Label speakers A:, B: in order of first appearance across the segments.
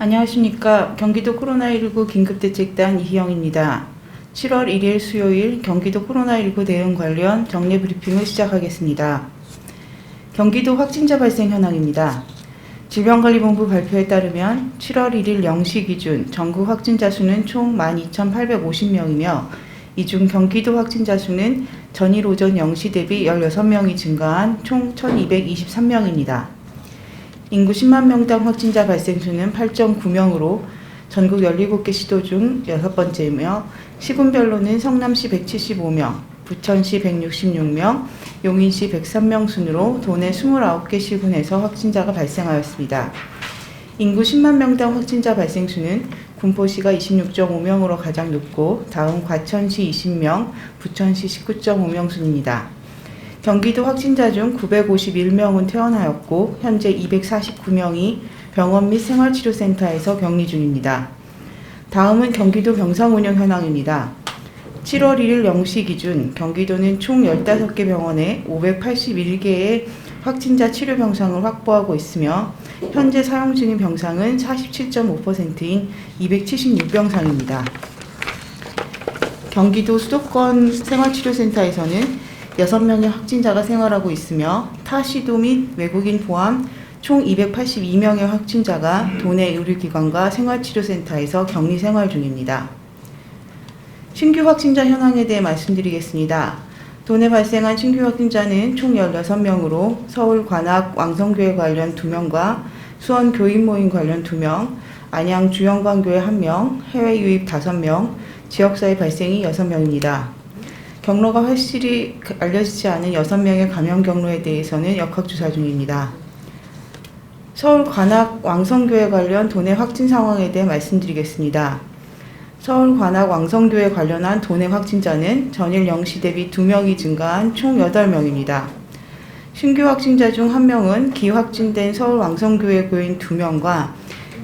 A: 안녕하십니까. 경기도 코로나19 긴급대책단 이희영입니다. 7월 1일 수요일 경기도 코로나19 대응 관련 정례 브리핑을 시작하겠습니다. 경기도 확진자 발생 현황입니다. 질병관리본부 발표에 따르면 7월 1일 0시 기준 전국 확진자 수는 총 12,850명이며 이 중 경기도 확진자 수는 전일 오전 0시 대비 16명이 증가한 총 1,223명입니다. 인구 10만 명당 확진자 발생 수는 8.9명으로 전국 17개 시도 중 6번째이며 시군별로는 성남시 175명, 부천시 166명, 용인시 103명 순으로 도내 29개 시군에서 확진자가 발생하였습니다. 인구 10만 명당 확진자 발생 수는 군포시가 26.5명으로 가장 높고 다음 과천시 20명, 부천시 19.5명 순입니다. 경기도 확진자 중 951명은 퇴원하였고 현재 249명이 병원 및 생활치료센터에서 격리 중입니다. 다음은 경기도 병상 운영 현황입니다. 7월 1일 0시 기준 경기도는 총 15개 병원에 581개의 확진자 치료 병상을 확보하고 있으며 현재 사용 중인 병상은 47.5%인 276병상입니다. 경기도 수도권 생활치료센터에서는 6명의 확진자가 생활하고 있으며 타 시도 및 외국인 포함 총 282명의 확진자가 도내 의료기관과 생활치료센터에서 격리 생활 중입니다. 신규 확진자 현황에 대해 말씀드리겠습니다. 도내 발생한 신규 확진자는 총 16명으로 서울 관악 왕성교회 관련 2명과 수원 교인 모임 관련 2명, 안양 주영광교회 1명, 해외 유입 5명, 지역사회 발생이 6명입니다. 경로가 확실히 알려지지 않은 6명의 감염 경로에 대해서는 역학조사 중입니다. 서울 관악 왕성교회 관련 도내 확진 상황에 대해 말씀드리겠습니다. 서울 관악 왕성교회 관련한 도내 확진자는 전일 0시 대비 2명이 증가한 총 8명입니다. 신규 확진자 중 1명은 기확진된 서울 왕성교회 교인 2명과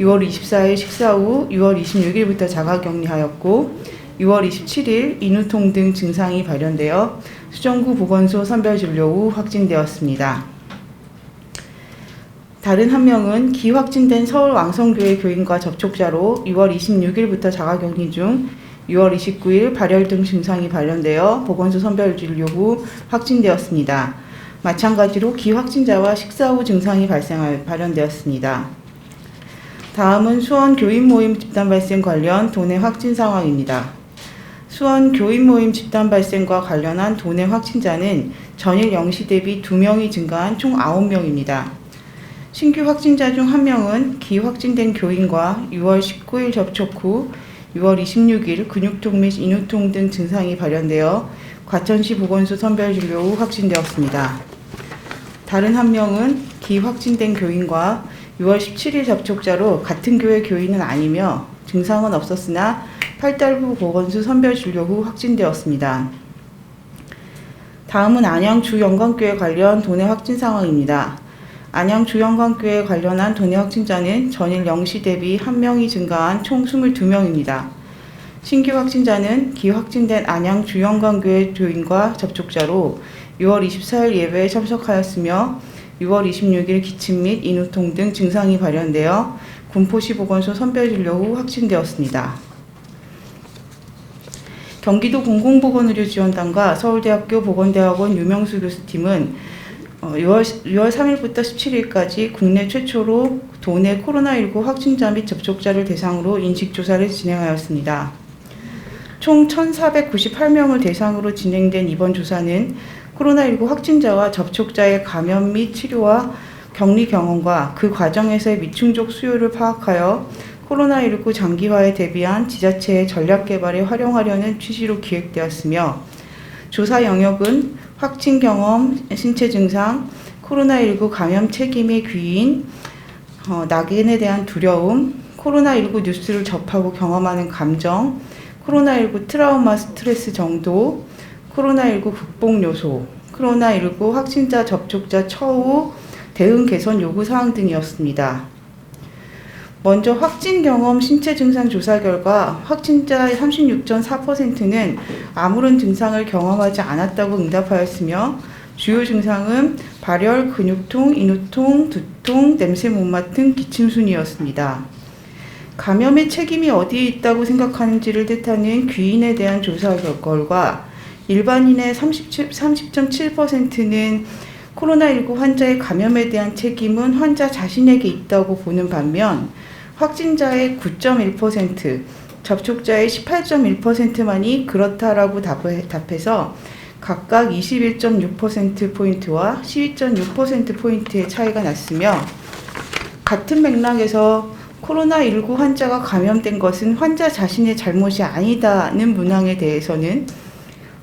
A: 6월 24일 식사 후 6월 26일부터 자가격리하였고 6월 27일 인후통 등 증상이 발현되어 수정구 보건소 선별진료 후 확진되었습니다. 다른 1명은 기확진된 서울 왕성교회 교인과 접촉자로 6월 26일부터 자가격리 중 6월 29일 발열 등 증상이 발현되어 보건소 선별진료 후 확진되었습니다. 마찬가지로 기확진자와 식사 후 증상이 발현되었습니다. 다음은 수원 교인 모임 집단 발생 관련 도내 확진 상황입니다. 수원 교인 모임 집단 발생과 관련한 도내 확진자는 전일 0시 대비 2명이 증가한 총 9명입니다. 신규 확진자 중 1명은 기확진된 교인과 6월 19일 접촉 후 6월 26일 근육통 및 인후통 등 증상이 발현되어 과천시 보건소 선별진료 후 확진되었습니다. 다른 1명은 기확진된 교인과 6월 17일 접촉자로 같은 교회 교인은 아니며 증상은 없었으나 8달부 보건소 선별진료 후 확진되었습니다. 다음은 안양 주영광교회 관련 도내 확진 상황입니다. 안양 주영광교회 관련한 도내 확진자는 전일 0시 대비 1명이 증가한 총 22명입니다. 신규 확진자는 기확진된 안양 주영광교회 교인과 접촉자로 6월 24일 예배에 참석하였으며 6월 26일 기침 및 인후통 등 증상이 발현되어 군포시 보건소 선별진료 후 확진되었습니다. 경기도 공공보건의료지원단과 서울대학교 보건대학원 유명수 교수팀은 6월 3일부터 17일까지 국내 최초로 도내 코로나19 확진자 및 접촉자를 대상으로 인식조사를 진행하였습니다. 총 1,498명을 대상으로 진행된 이번 조사는 코로나19 확진자와 접촉자의 감염 및 치료와 격리 경험과 그 과정에서의 미충족 수요를 파악하여 코로나19 장기화에 대비한 지자체의 전략 개발에 활용하려는 취지로 기획되었으며 조사 영역은 확진 경험, 신체 증상, 코로나19 감염 책임의 귀인, 낙인에 대한 두려움, 코로나19 뉴스를 접하고 경험하는 감정, 코로나19 트라우마 스트레스 정도, 코로나19 극복 요소, 코로나19 확진자 접촉자 처우, 대응 개선 요구 사항 등이었습니다. 먼저 확진 경험 신체 증상 조사 결과 확진자의 36.4%는 아무런 증상을 경험하지 않았다고 응답하였으며 주요 증상은 발열, 근육통, 인후통, 두통, 냄새 못 맡은 기침 순이었습니다. 감염의 책임이 어디에 있다고 생각하는지를 뜻하는 귀인에 대한 조사 결과 일반인의 30.7%는 코로나19 환자의 감염에 대한 책임은 환자 자신에게 있다고 보는 반면 확진자의 9.1%, 접촉자의 18.1%만이 그렇다라고 답해서 각각 21.6%포인트와 12.6%포인트의 차이가 났으며 같은 맥락에서 코로나19 환자가 감염된 것은 환자 자신의 잘못이 아니다는 문항에 대해서는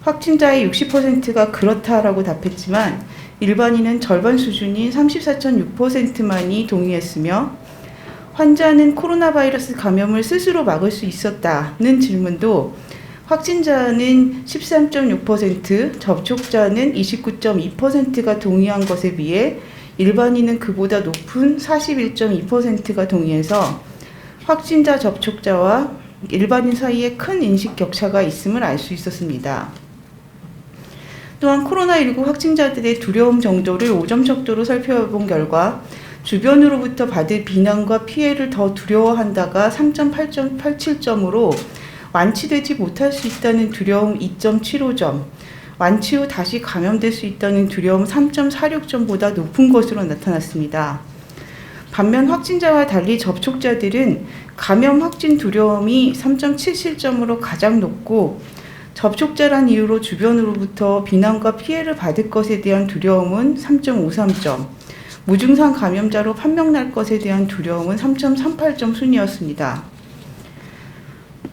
A: 확진자의 60%가 그렇다라고 답했지만 일반인은 절반 수준인 34.6%만이 동의했으며 환자는 코로나 바이러스 감염을 스스로 막을 수 있었다는 질문도 확진자는 13.6%, 접촉자는 29.2%가 동의한 것에 비해 일반인은 그보다 높은 41.2%가 동의해서 확진자 접촉자와 일반인 사이에 큰 인식 격차가 있음을 알 수 있었습니다. 또한 코로나19 확진자들의 두려움 정도를 5점 척도로 살펴본 결과 주변으로부터 받을 비난과 피해를 더 두려워한다가 3.87점으로 완치되지 못할 수 있다는 두려움 2.75점, 완치 후 다시 감염될 수 있다는 두려움 3.46점보다 높은 것으로 나타났습니다. 반면 확진자와 달리 접촉자들은 감염 확진 두려움이 3.77점으로 가장 높고 접촉자란 이유로 주변으로부터 비난과 피해를 받을 것에 대한 두려움은 3.53점, 무증상 감염자로 판명날 것에 대한 두려움은 3.38점 순이었습니다.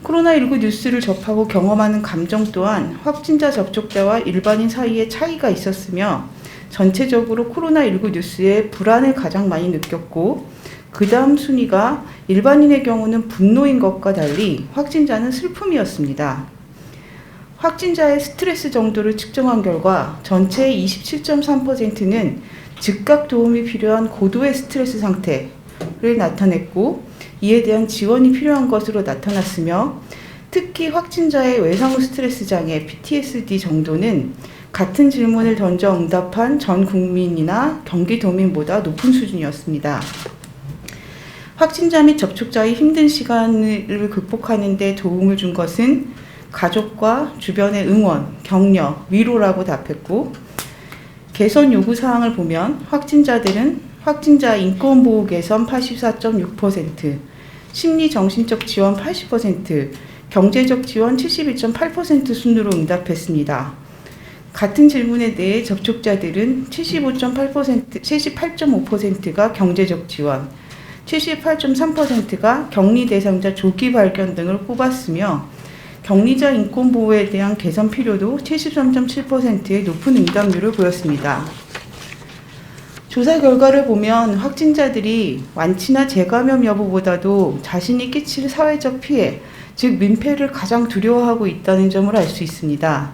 A: 코로나19 뉴스를 접하고 경험하는 감정 또한 확진자 접촉자와 일반인 사이에 차이가 있었으며 전체적으로 코로나19 뉴스에 불안을 가장 많이 느꼈고 그 다음 순위가 일반인의 경우는 분노인 것과 달리 확진자는 슬픔이었습니다. 확진자의 스트레스 정도를 측정한 결과 전체의 27.3%는 즉각 도움이 필요한 고도의 스트레스 상태를 나타냈고 이에 대한 지원이 필요한 것으로 나타났으며 특히 확진자의 외상후 스트레스 장애 PTSD 정도는 같은 질문을 던져 응답한 전 국민이나 경기도민보다 높은 수준이었습니다. 확진자 및 접촉자의 힘든 시간을 극복하는 데 도움을 준 것은 가족과 주변의 응원, 격려, 위로라고 답했고 개선 요구사항을 보면 확진자들은 확진자 인권보호 개선 84.6%, 심리 정신적 지원 80%, 경제적 지원 71.8% 순으로 응답했습니다. 같은 질문에 대해 접촉자들은 78.5%가 경제적 지원, 78.3%가 격리 대상자 조기 발견 등을 꼽았으며 격리자 인권 보호에 대한 개선 필요도 73.7%의 높은 응답률을 보였습니다. 조사 결과를 보면 확진자들이 완치나 재감염 여부보다도 자신이 끼칠 사회적 피해, 즉 민폐를 가장 두려워하고 있다는 점을 알 수 있습니다.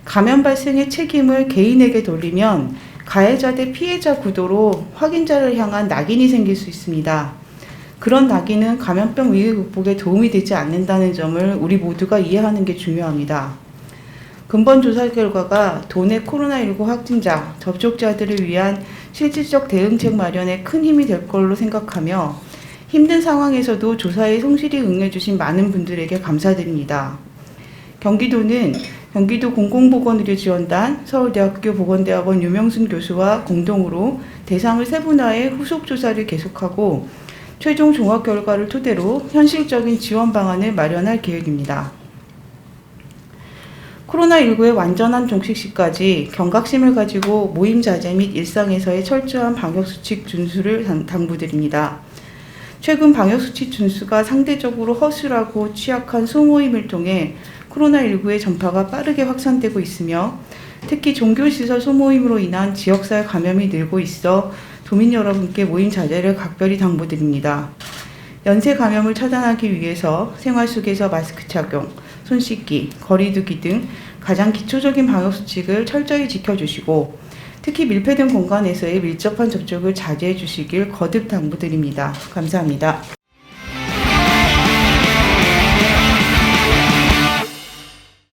A: 감염 발생의 책임을 개인에게 돌리면 가해자 대 피해자 구도로 확진자를 향한 낙인이 생길 수 있습니다. 그런 낙인은 감염병 위기 극복에 도움이 되지 않는다는 점을 우리 모두가 이해하는 게 중요합니다. 근본 조사 결과가 도내 코로나19 확진자, 접촉자들을 위한 실질적 대응책 마련에 큰 힘이 될 걸로 생각하며 힘든 상황에서도 조사에 성실히 응해주신 많은 분들에게 감사드립니다. 경기도는 경기도 공공보건의료지원단, 서울대학교 보건대학원 유명순 교수와 공동으로 대상을 세분화해 후속 조사를 계속하고 최종 종합 결과를 토대로 현실적인 지원 방안을 마련할 계획입니다. 코로나19의 완전한 종식 시까지 경각심을 가지고 모임 자제 및 일상에서의 철저한 방역수칙 준수를 당부드립니다. 최근 방역수칙 준수가 상대적으로 허술하고 취약한 소모임을 통해 코로나19의 전파가 빠르게 확산되고 있으며 특히 종교시설 소모임으로 인한 지역사회 감염이 늘고 있어 도민 여러분께 모임 자제를 각별히 당부드립니다. 연쇄 감염을 차단하기 위해서 생활 속에서 마스크 착용, 손 씻기, 거리 두기 등 가장 기초적인 방역수칙을 철저히 지켜주시고 특히 밀폐된 공간에서의 밀접한 접촉을 자제해 주시길 거듭 당부드립니다. 감사합니다.